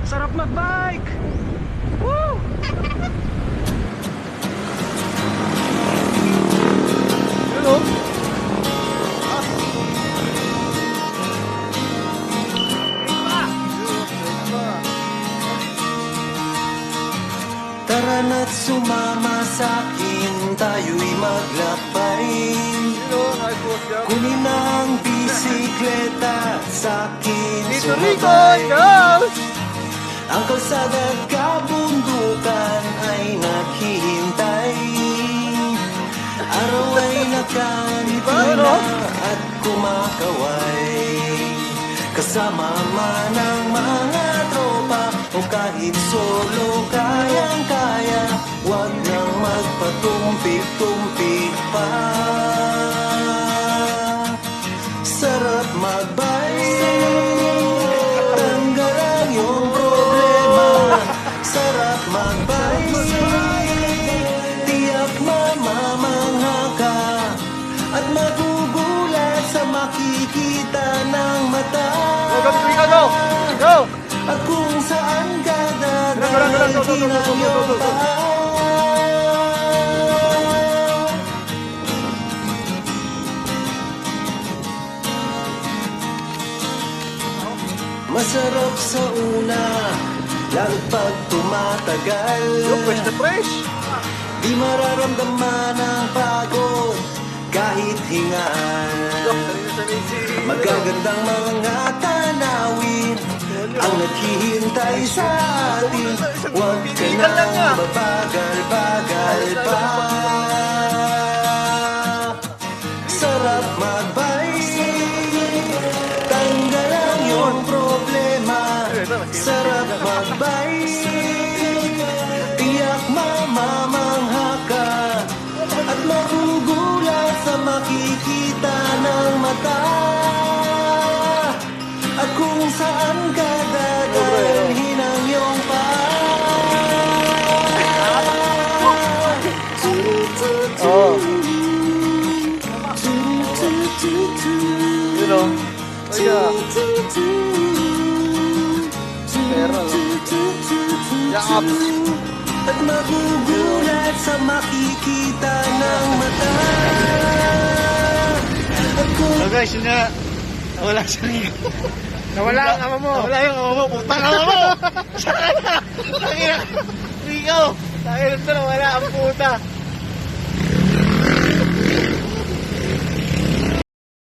Sarap magbike! Woo! Hello? Tara na't sumama sa'kin, tayo'y maglakbay. Kunin ang bisikleta sa'kin sumabay. Ang kalsada at kabundukan ay naghihintay. Araw ay nakangiti na at kumakaway. Kasama man ang mga tropa o kahit solo kayang-kaya. Huwag nang magpatumpik-tumpik pa. Sarap magbike, tanggal ang iyong problema. Sarap magbike, tiyak mamamangha ka at magugulat sa makikita ng mata. Go! At kung saan ka dadalhin ang iyong paa. Masarap sa una, lalo't pag tumatagal. Fresh na fresh! Di mararamdaman ang pagod kahit hingaan. Magagandang mga tanawin ang naghihintay sa atin. Huwag ka nang babagal-bagal pa. Sarap magbike, tanggal ang iyong problema. Sarap magbike, tiyak mamamangha ka at magugulat sa makikita ng mata. At kung saan ka dadalhin ang iyong You know? Pero, yakap! at magugulat sa makikita ng mata. At kung So guys, yun na. Nawala siya rin. Nawala ang ama mo! Nawala yung ama mo. Putang ama mo! Saan ka na? Tangina! Ikaw! Tangina ito, nawala ang puta.